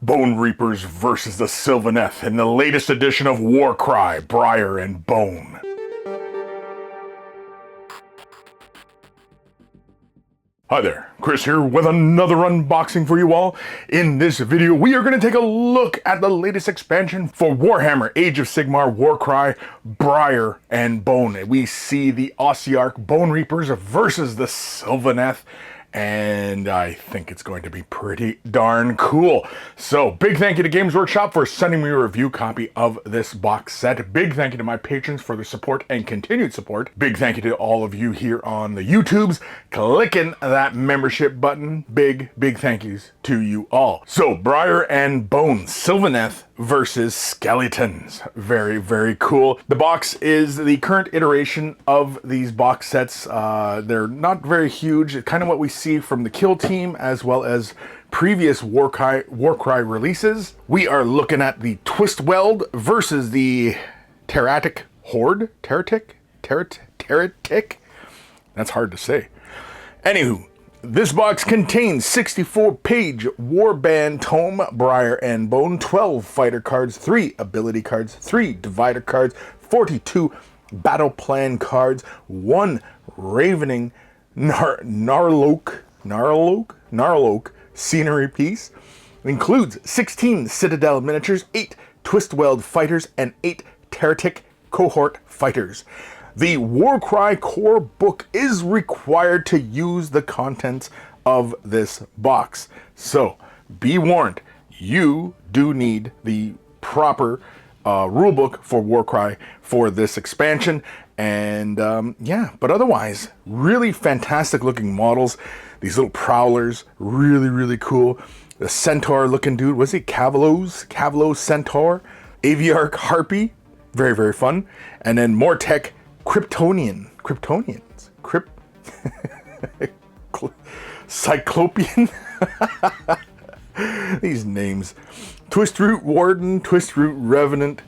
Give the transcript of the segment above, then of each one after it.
Bone Reapers versus the Sylvaneth in the latest edition of Warcry, Briar and Bone. Hi there, Chris here with another unboxing for you all. In this video, we are going to take a look at the latest expansion for Warhammer Age of Sigmar Warcry, Briar and Bone. We see the Ossiarch Bone Reapers versus the Sylvaneth, and I think it's going to be pretty darn cool. So, big thank you to Games Workshop for sending me a review copy of this box set. Big thank you to my patrons for their support and continued support. Big thank you to all of you here on the YouTubes clicking that membership button. Big thank yous to you all. So, Briar and Bone, Sylvaneth versus Skeletons. Very cool. The box is the current iteration of these box sets. They're not very huge. It's kind of what we see from the Kill Team as well as previous Warcry releases. We are looking at the Twistweald versus the Teratic Horde. Teratic? That's hard to say. Anywho, this box contains 64-page Warband Tome, Briar and Bone, 12 fighter cards, 3 ability cards, 3 divider cards, 42 battleplan cards, 1 Ravening Gnarloak scenery piece. It includes 16 Citadel miniatures, 8 Twistweald fighters, and 8 Teratic Cohort fighters. The Warcry core book is required to use the contents of this box. So, be warned, you do need the proper rulebook for Warcry for this expansion. And yeah, but otherwise, really fantastic looking models. These little prowlers, really cool. The centaur looking dude, was he Cavalo Centaur? Aviarch Harpy, very fun. And then Mortec Kryptonians, Cyclopean, these names, Twistroot Warden, Twistroot Revenant,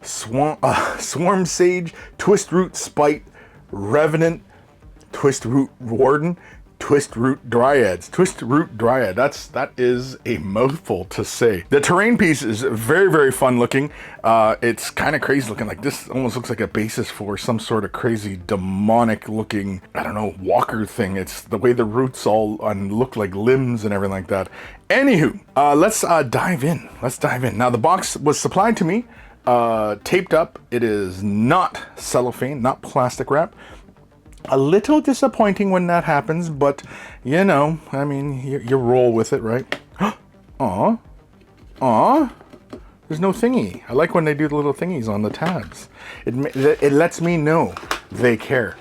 Swarm Sage, Twistroot Spite, Revenant, Twistroot Warden, Twistroot Dryads. Twistroot Dryad, that is a mouthful to say. The terrain piece is very fun looking. It's kind of crazy looking. Like, this almost looks like a basis for some sort of crazy demonic looking, I don't know, walker thing. It's the way the roots all look like limbs and everything like that. Anywho, let's dive in. Now, the box was supplied to me taped up. It is not cellophane, not plastic wrap. A little disappointing when that happens, but you know, I mean, you roll with it, right? Aw, there's no thingy. I like when they do the little thingies on the tabs. It lets me know they care.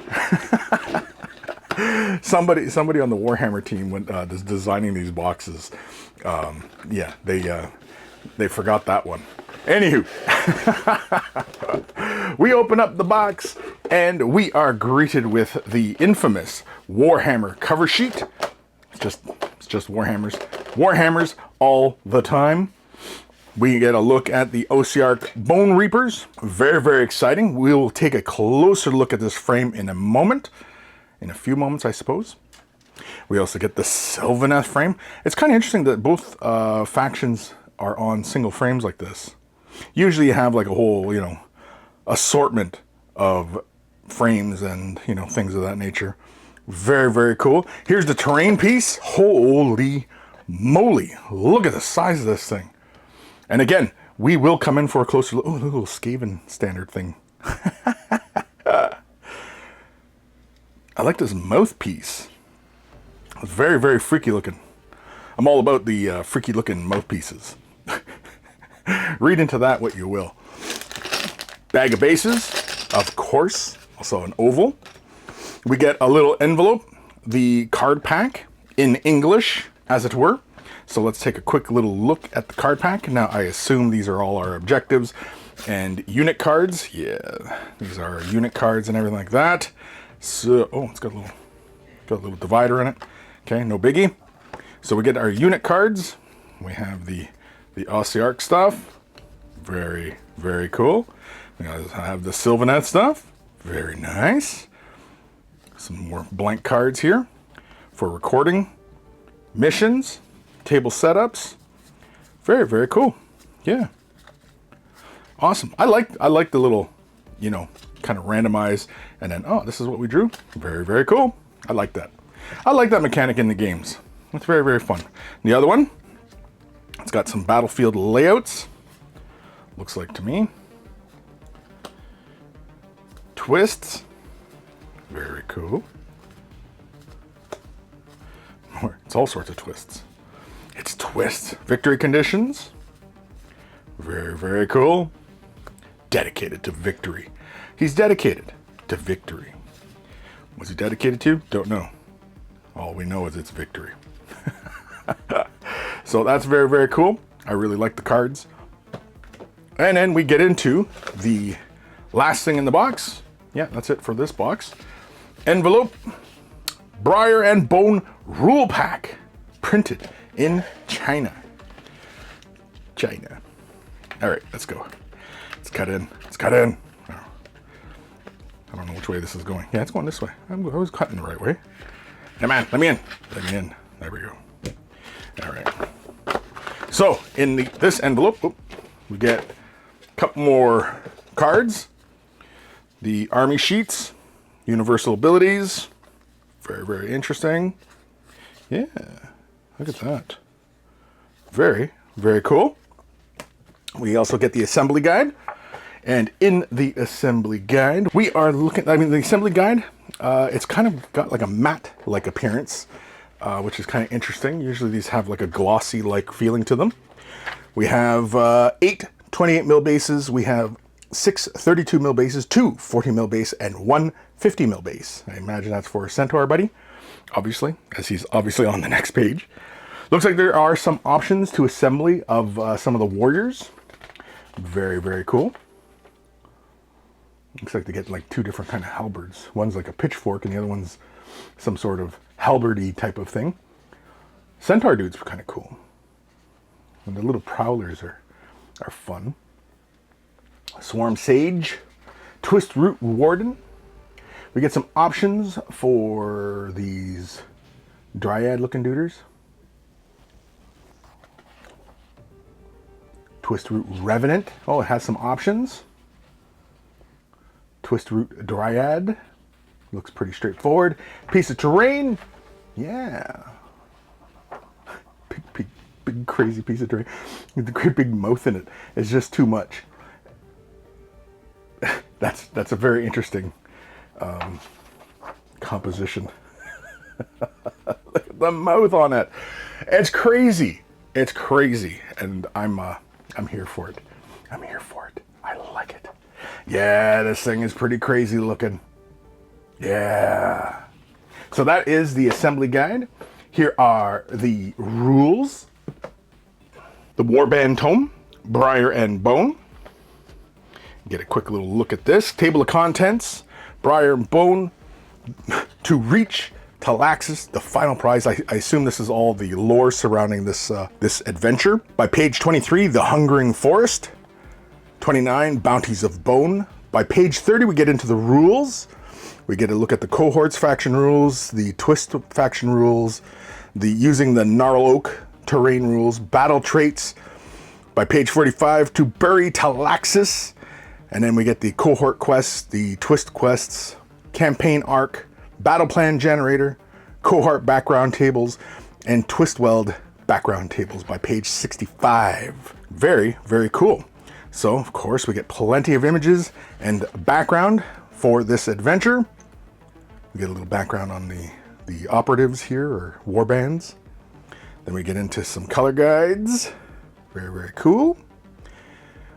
Somebody on the Warhammer team when designing these boxes, yeah, they forgot that one. Anywho, we open up the box and we are greeted with the infamous Warhammer cover sheet. It's just Warhammers all the time. We get a look at the Ossiarch Bone Reapers. Very exciting. We'll take a closer look at this frame in a few moments, I suppose. We also get the Sylvaneth frame. It's kind of interesting that both factions are on single frames like this. Usually you have like a whole, you know, assortment of frames and, you know, things of that nature. Very cool. Here's the terrain piece. Holy moly. Look at the size of this thing. And again, we will come in for a closer look. Oh, look at the little Skaven standard thing. I like this mouthpiece. It's very freaky looking. I'm all about the freaky looking mouthpieces. Read into that what you will. Bag of bases, of course, also an oval. We get a little envelope, the card pack in English, as it were. So let's take a quick little look at the card pack. Now, I assume these are all our objectives and unit cards. Yeah, these are our unit cards and everything like that. So, oh, it's got a little divider in it. Okay, no biggie. So we get our unit cards. We have the Ossiarch stuff. Very cool. We have the Sylvaneth stuff. Very nice. Some more blank cards here for recording, missions, table setups, Very, very cool. Yeah. Awesome. I like the little, you know, kind of randomize, and then, oh, this is what we drew. Very, very cool. I like that. I like that mechanic in the games. It's very, very fun. The other one, it's got some battlefield layouts. Looks like to me. Twists. Very cool. It's all sorts of twists. It's twists. Victory conditions. Very, very cool. Dedicated to victory. He's dedicated to victory. What's he dedicated to? Don't know. All we know is it's victory. So that's very, very cool. I really like the cards. And then we get into the last thing in the box. Yeah, that's it for this box. Envelope. Briar and Bone rule pack. Printed in China. China. All right, let's go. Let's cut in. Let's cut in. I don't know which way this is going. Yeah, it's going this way. I was cutting the right way. Come on, let me in. Let me in. There we go. All right. So in this envelope, we get a couple more cards. The army sheets, universal abilities. Very, very interesting. Yeah, look at that. Very, very cool. We also get the assembly guide. And in the assembly guide, we are looking, the assembly guide, it's kind of got like a matte-like appearance, which is kind of interesting. Usually these have like a glossy-like feeling to them. We have 8 28 mil bases. We have 6 32 mil bases, 2 40 mil base, and 1 50 mil base. I imagine that's for Centaur Buddy, obviously, as he's obviously on the next page. Looks like there are some options to assembly of some of the warriors. Very, very cool. Looks like they get like 2 different kind of halberds. One's like a pitchfork and the other one's some sort of halberdy type of thing. Centaur dudes are kind of cool. And the little prowlers are fun. Swarm Sage. Twistweald Warden. We get some options for these dryad looking duders. Twistweald Revenant. Oh, it has some options. Twistweald Dryad. Looks pretty straightforward. Piece of terrain. Yeah. Big crazy piece of terrain. With the great big mouth in it. It's just too much. That's a very interesting composition. Look at the mouth on it. It's crazy. It's crazy. And I'm here for it. I'm here for it. I like it. Yeah, this thing is pretty crazy looking. Yeah. So that is the assembly guide. Here are the rules. The Warband Tome, Briar and Bone. Get a quick little look at this. Table of contents, Briar and Bone, to reach Talaxis, the final prize. I assume this is all the lore surrounding this this adventure. By page 23, the Hungering Forest. 29, Bounties of Bone. By page 30, we get into the rules. We get a look at the cohorts faction rules, the twist faction rules, the using the Gnarloak terrain rules, battle traits. By page 45, to bury Talaxis. And then we get the cohort quests, the twist quests, campaign arc, battle plan generator, cohort background tables, and Twistweald background tables by page 65. Very, very cool. So, of course, we get plenty of images and background for this adventure. We get a little background on the operatives here, or warbands. Then we get into some color guides. Very, very cool.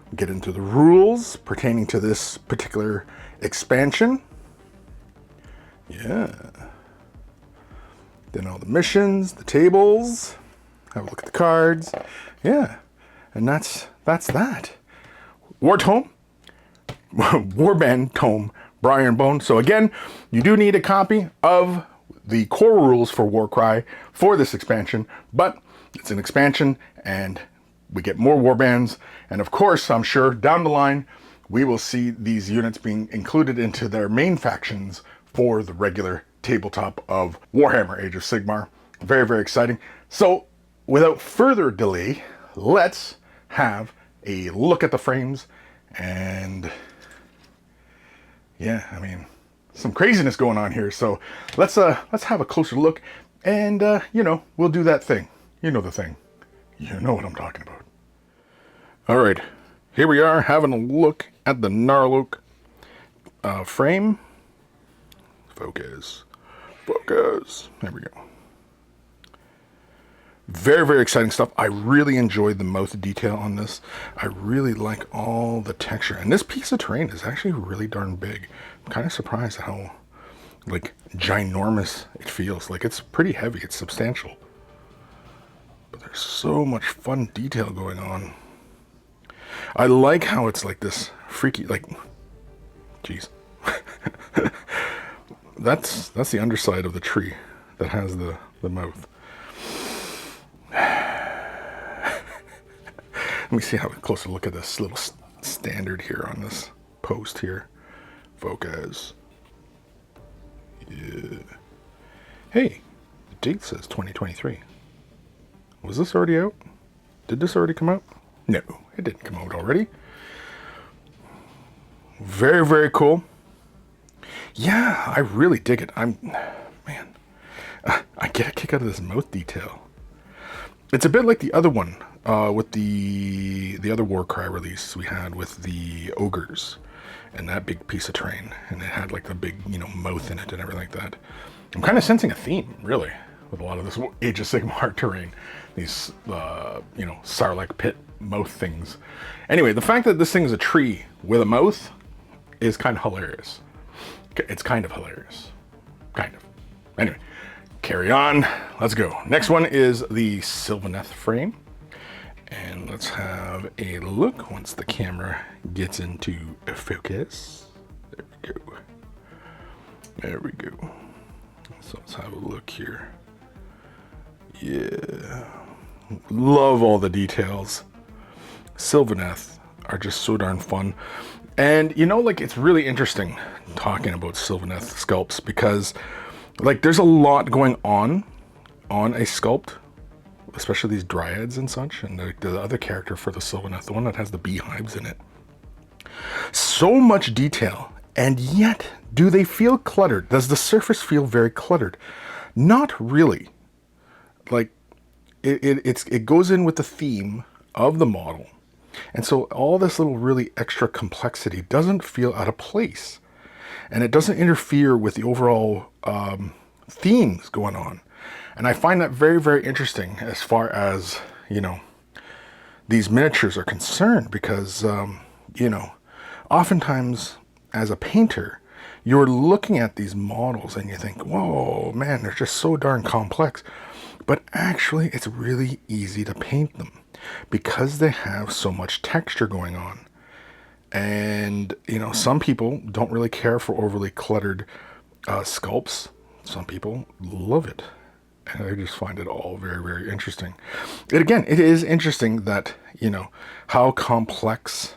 We get into the rules pertaining to this particular expansion. Yeah. Then all the missions, the tables. Have a look at the cards. Yeah. And that's that. Warband Tome, Briar and Bone. So again, you do need a copy of the core rules for Warcry for this expansion, but it's an expansion and we get more warbands. And of course, I'm sure down the line, we will see these units being included into their main factions for the regular tabletop of Warhammer Age of Sigmar. Very, very exciting. So without further delay, let's have a look at the frames. And yeah, I mean, some craziness going on here. So let's have a closer look, and you know, we'll do that thing. You know the thing. You know what I'm talking about. All right, here we are having a look at the Gnarloak frame. Focus. There we go. Very, very exciting stuff. I really enjoyed the mouth detail on this. I really like all the texture. And this piece of terrain is actually really darn big. I'm kind of surprised at how, like, ginormous it feels. Like, it's pretty heavy. It's substantial. But there's so much fun detail going on. I like how it's like this freaky, like, geez. That's the underside of the tree that has the mouth. Let me see how a closer look at this little standard here on this post here. Focus. Yeah. Hey, the date says 2023. Was this already out? Did this already come out? No, it didn't come out already. Very, very cool. Yeah, I really dig it. I get a kick out of this mouth detail. It's a bit like the other one, with the other Warcry release we had with the ogres and that big piece of terrain, and it had like the big, you know, mouth in it and everything like that. I'm kind of sensing a theme, really, with a lot of this Age of Sigmar terrain. These, you know, Sarlacc pit mouth things. Anyway, the fact that this thing is a tree with a mouth is kind of hilarious. It's kind of hilarious. Kind of. Anyway, carry on. Let's go. Next one is the Sylvaneth frame. And let's have a look once the camera gets into focus. There we go. There we go. So let's have a look here. Yeah. Love all the details. Sylvaneth are just so darn fun. And, you know, like, it's really interesting talking about Sylvaneth sculpts because, like, there's a lot going on a sculpt, especially these dryads and such, and the other character for the Sylvaneth, the one that has the beehives in it. So much detail, and yet, do they feel cluttered? Does the surface feel very cluttered? Not really. Like, it goes in with the theme of the model. And so all this little really extra complexity doesn't feel out of place. And it doesn't interfere with the overall themes going on. And I find that very, very interesting as far as, you know, these miniatures are concerned. Because, you know, oftentimes as a painter, you're looking at these models and you think, whoa, man, they're just so darn complex. But actually, it's really easy to paint them because they have so much texture going on. And, you know, some people don't really care for overly cluttered sculpts. Some people love it. And I just find it all very, very interesting. And again, it is interesting that, you know, how complex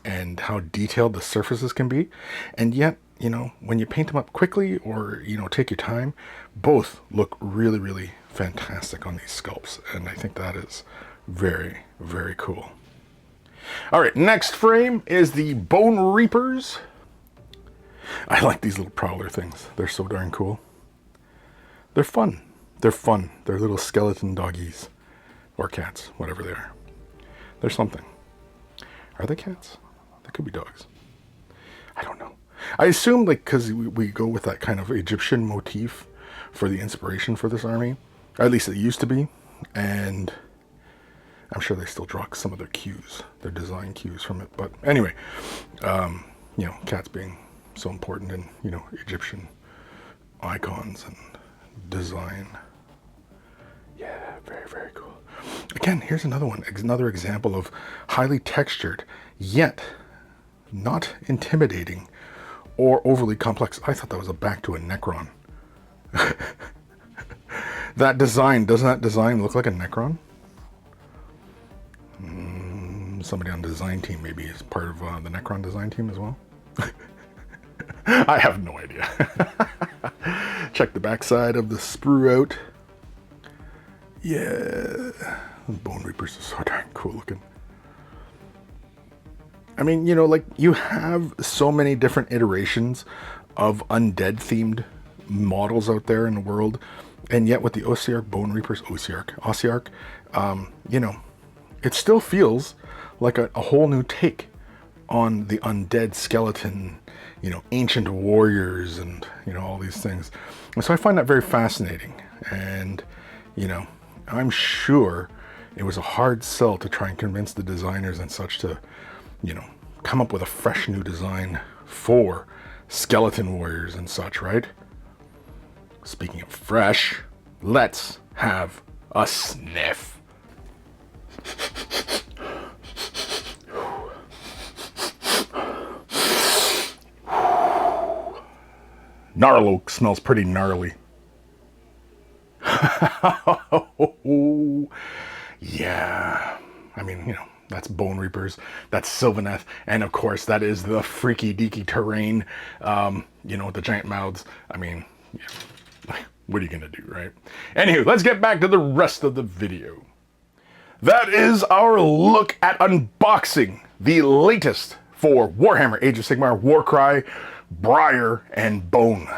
and how detailed the surfaces can be. And yet, you know, when you paint them up quickly or, you know, take your time, both look really, really fantastic on these sculpts. And I think that is very, very cool. All right, next frame is the Bone Reapers. I like these little prowler things. They're so darn cool. They're fun. They're fun. They're little skeleton doggies or cats, whatever they are. They're something. Are they cats? They could be dogs. I don't know. I assume, like, because we go with that kind of Egyptian motif for the inspiration for this army. Or at least it used to be. And I'm sure they still draw some of their cues, their design cues from it. But anyway, you know, cats being so important in, you know, Egyptian icons and design. Yeah, very, very cool. Again, here's another one, another example of highly textured, yet not intimidating or overly complex. I thought that was a back to a Necron. That design, doesn't that design look like a Necron? Somebody on the design team maybe is part of the Necron design team as well. I have no idea. Check the backside of the sprue out. Yeah, Bone Reapers is so darn cool looking. I mean, you know, like, you have so many different iterations of undead themed models out there in the world, and yet with the Osiark Bone Reapers, Osiark, you know, it still feels like a whole new take on the undead skeleton, you know, ancient warriors, and, you know, all these things. And so I find that very fascinating. And, you know, I'm sure it was a hard sell to try and convince the designers and such to, you know, come up with a fresh new design for skeleton warriors and such, right? Speaking of fresh, let's have a sniff. Gnarloak smells pretty gnarly. Yeah, I mean, you know, that's Bone Reapers, that's Sylvaneth, and of course that is the freaky deaky terrain, you know, with the giant mouths. I mean, yeah, what are you gonna do, right? Anywho, let's get back to the rest of the video. That is our look at unboxing the latest for Warhammer Age of Sigmar Warcry, Briar and Bone.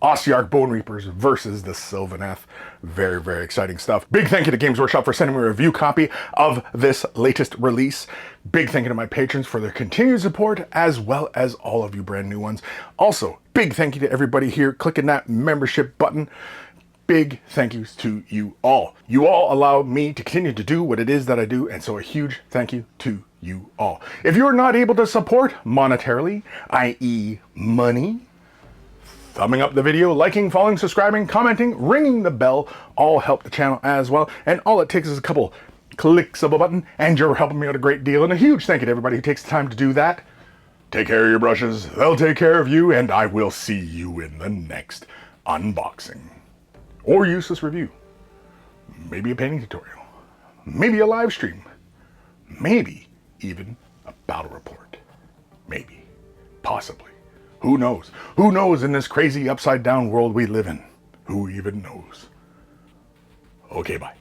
Osiark Bone Reapers versus the Sylvaneth. Very, very exciting stuff. Big thank you to Games Workshop for sending me a review copy of this latest release. Big thank you to my patrons for their continued support, as well as all of you brand new ones. Also, big thank you to everybody here clicking that membership button. Big thank yous to you all. You all allow me to continue to do what it is that I do, and so a huge thank you to you all. If you're not able to support monetarily, i.e. money, thumbing up the video, liking, following, subscribing, commenting, ringing the bell, all help the channel as well. And all it takes is a couple clicks of a button, and you're helping me out a great deal. And a huge thank you to everybody who takes the time to do that. Take care of your brushes, they'll take care of you, and I will see you in the next unboxing. Or useless review. Maybe a painting tutorial. Maybe a live stream. Maybe even a battle report. Maybe. Possibly. Who knows? Who knows in this crazy upside down world we live in? Who even knows? Okay, bye.